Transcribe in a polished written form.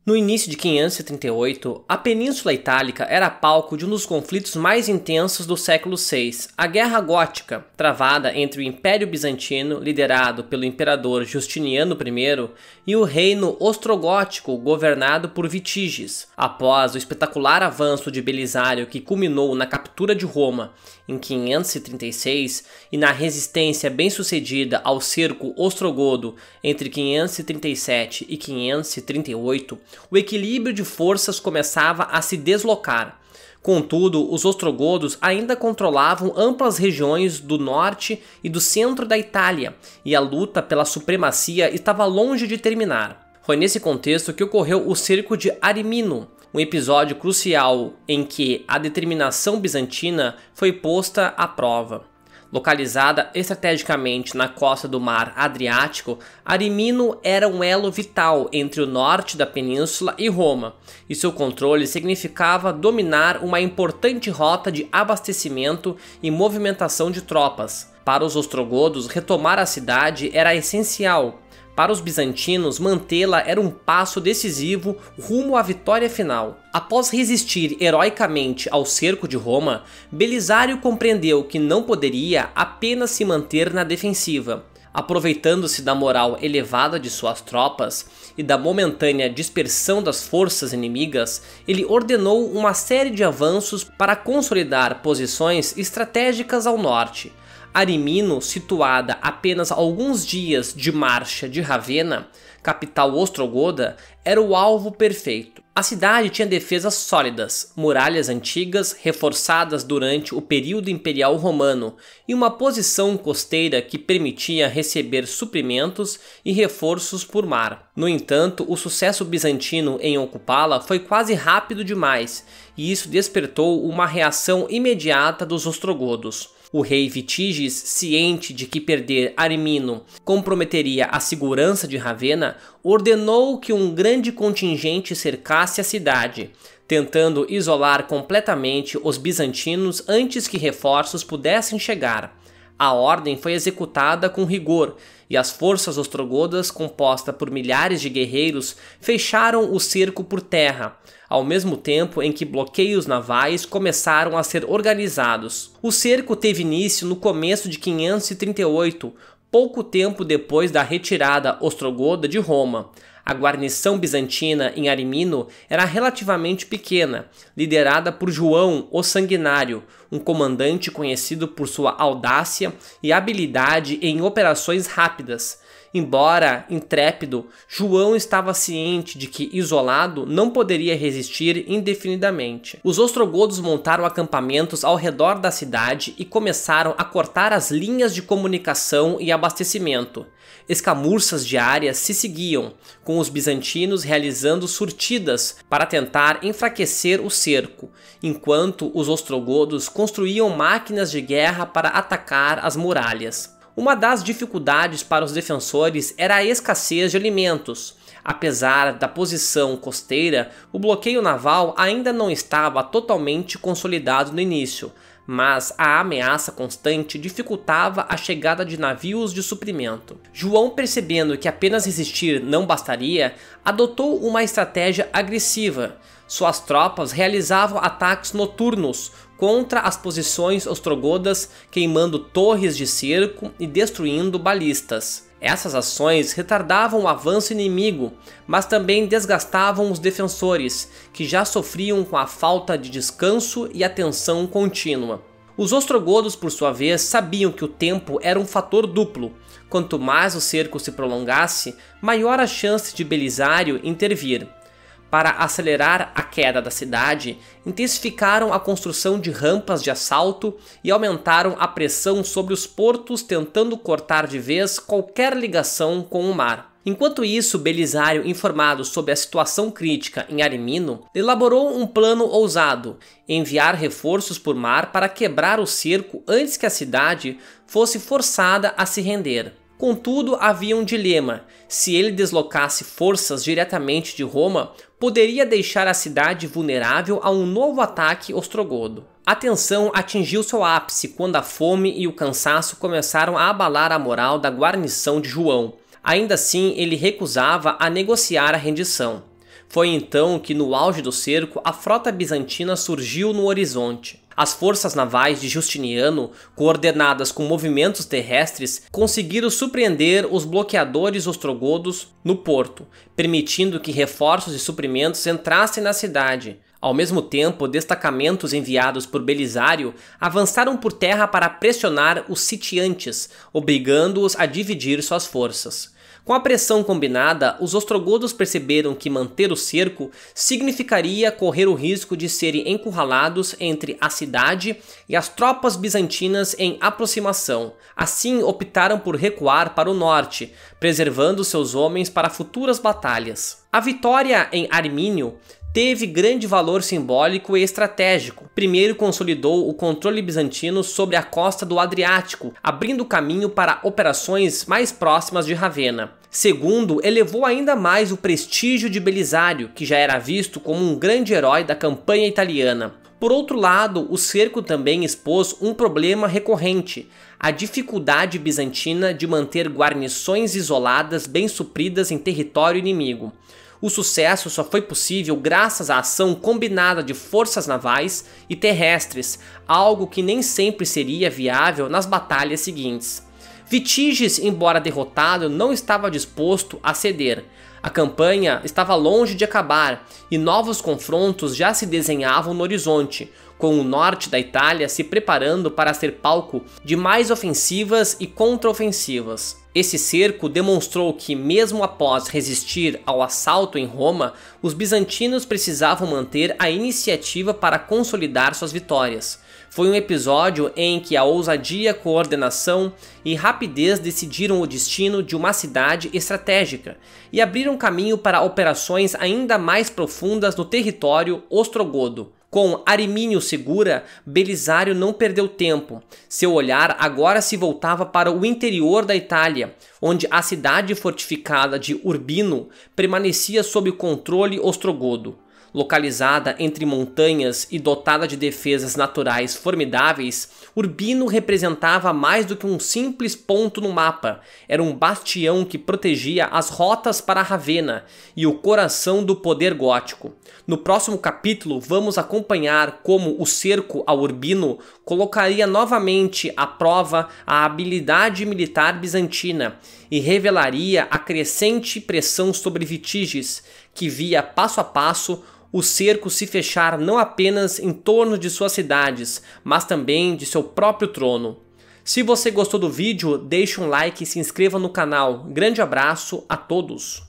No início de 538, a Península Itálica era palco de um dos conflitos mais intensos do século VI, a Guerra Gótica, travada entre o Império Bizantino, liderado pelo imperador Justiniano I, e o Reino Ostrogótico, governado por Vitígies. Após o espetacular avanço de Belisário, que culminou na captura de Roma em 536, e na resistência bem-sucedida ao cerco ostrogodo entre 537 e 538, o equilíbrio de forças começava a se deslocar. Contudo, os ostrogodos ainda controlavam amplas regiões do norte e do centro da Itália, e a luta pela supremacia estava longe de terminar. Foi nesse contexto que ocorreu o cerco de Arimino, um episódio crucial em que a determinação bizantina foi posta à prova. Localizada estrategicamente na costa do Mar Adriático, Arimino era um elo vital entre o norte da península e Roma, e seu controle significava dominar uma importante rota de abastecimento e movimentação de tropas. Para os ostrogodos, retomar a cidade era essencial. Para os bizantinos, mantê-la era um passo decisivo rumo à vitória final. Após resistir heroicamente ao cerco de Roma, Belisário compreendeu que não poderia apenas se manter na defensiva. Aproveitando-se da moral elevada de suas tropas e da momentânea dispersão das forças inimigas, ele ordenou uma série de avanços para consolidar posições estratégicas ao norte. Arimino, situada a apenas alguns dias de marcha de Ravenna, capital ostrogoda, era o alvo perfeito. A cidade tinha defesas sólidas, muralhas antigas reforçadas durante o período imperial romano e uma posição costeira que permitia receber suprimentos e reforços por mar. No entanto, o sucesso bizantino em ocupá-la foi quase rápido demais, e isso despertou uma reação imediata dos ostrogodos. O rei Vitígies, ciente de que perder Arimino comprometeria a segurança de Ravenna, ordenou que um grande contingente cercasse a cidade, tentando isolar completamente os bizantinos antes que reforços pudessem chegar. A ordem foi executada com rigor, e as forças ostrogodas, compostas por milhares de guerreiros, fecharam o cerco por terra, ao mesmo tempo em que bloqueios navais começaram a ser organizados. O cerco teve início no começo de 538, pouco tempo depois da retirada ostrogoda de Roma. A guarnição bizantina em Arimino era relativamente pequena, liderada por João o Sanguinário, um comandante conhecido por sua audácia e habilidade em operações rápidas. Embora intrépido, João estava ciente de que, isolado, não poderia resistir indefinidamente. Os ostrogodos montaram acampamentos ao redor da cidade e começaram a cortar as linhas de comunicação e abastecimento. Escamuças diárias se seguiam, com os bizantinos realizando surtidas para tentar enfraquecer o cerco, enquanto os ostrogodos construíam máquinas de guerra para atacar as muralhas. Uma das dificuldades para os defensores era a escassez de alimentos. Apesar da posição costeira, o bloqueio naval ainda não estava totalmente consolidado no início, mas a ameaça constante dificultava a chegada de navios de suprimento. João, percebendo que apenas resistir não bastaria, adotou uma estratégia agressiva. Suas tropas realizavam ataques noturnos contra as posições ostrogodas, queimando torres de cerco e destruindo balistas. Essas ações retardavam o avanço inimigo, mas também desgastavam os defensores, que já sofriam com a falta de descanso e atenção contínua. Os ostrogodos, por sua vez, sabiam que o tempo era um fator duplo. Quanto mais o cerco se prolongasse, maior a chance de Belisário intervir. Para acelerar a queda da cidade, intensificaram a construção de rampas de assalto e aumentaram a pressão sobre os portos, tentando cortar de vez qualquer ligação com o mar. Enquanto isso, Belisário, informado sobre a situação crítica em Arimino, elaborou um plano ousado: enviar reforços por mar para quebrar o cerco antes que a cidade fosse forçada a se render. Contudo, havia um dilema: se ele deslocasse forças diretamente de Roma, poderia deixar a cidade vulnerável a um novo ataque ostrogodo. A tensão atingiu seu ápice quando a fome e o cansaço começaram a abalar a moral da guarnição de João. Ainda assim, ele recusava a negociar a rendição. Foi então que, no auge do cerco, a frota bizantina surgiu no horizonte. As forças navais de Justiniano, coordenadas com movimentos terrestres, conseguiram surpreender os bloqueadores ostrogodos no porto, permitindo que reforços e suprimentos entrassem na cidade. Ao mesmo tempo, destacamentos enviados por Belisário avançaram por terra para pressionar os sitiantes, obrigando-os a dividir suas forças. Com a pressão combinada, os ostrogodos perceberam que manter o cerco significaria correr o risco de serem encurralados entre a cidade e as tropas bizantinas em aproximação. Assim, optaram por recuar para o norte, preservando seus homens para futuras batalhas. A vitória em Armínio teve grande valor simbólico e estratégico. Primeiro, consolidou o controle bizantino sobre a costa do Adriático, abrindo caminho para operações mais próximas de Ravenna. Segundo, elevou ainda mais o prestígio de Belisário, que já era visto como um grande herói da campanha italiana. Por outro lado, o cerco também expôs um problema recorrente: a dificuldade bizantina de manter guarnições isoladas bem supridas em território inimigo. O sucesso só foi possível graças à ação combinada de forças navais e terrestres, algo que nem sempre seria viável nas batalhas seguintes. Vitíges, embora derrotado, não estava disposto a ceder. A campanha estava longe de acabar e novos confrontos já se desenhavam no horizonte, com o norte da Itália se preparando para ser palco de mais ofensivas e contraofensivas. Esse cerco demonstrou que, mesmo após resistir ao assalto em Roma, os bizantinos precisavam manter a iniciativa para consolidar suas vitórias. Foi um episódio em que a ousadia, coordenação e rapidez decidiram o destino de uma cidade estratégica e abriram caminho para operações ainda mais profundas no território ostrogodo. Com Armínio segura, Belisário não perdeu tempo. Seu olhar agora se voltava para o interior da Itália, onde a cidade fortificada de Urbino permanecia sob o controle ostrogodo. Localizada entre montanhas e dotada de defesas naturais formidáveis, Urbino representava mais do que um simples ponto no mapa. Era um bastião que protegia as rotas para Ravenna e o coração do poder gótico. No próximo capítulo, vamos acompanhar como o cerco a Urbino colocaria novamente à prova a habilidade militar bizantina e revelaria a crescente pressão sobre Vitíges, que via passo a passo o cerco se fechar não apenas em torno de suas cidades, mas também de seu próprio trono. Se você gostou do vídeo, deixe um like e se inscreva no canal. Grande abraço a todos!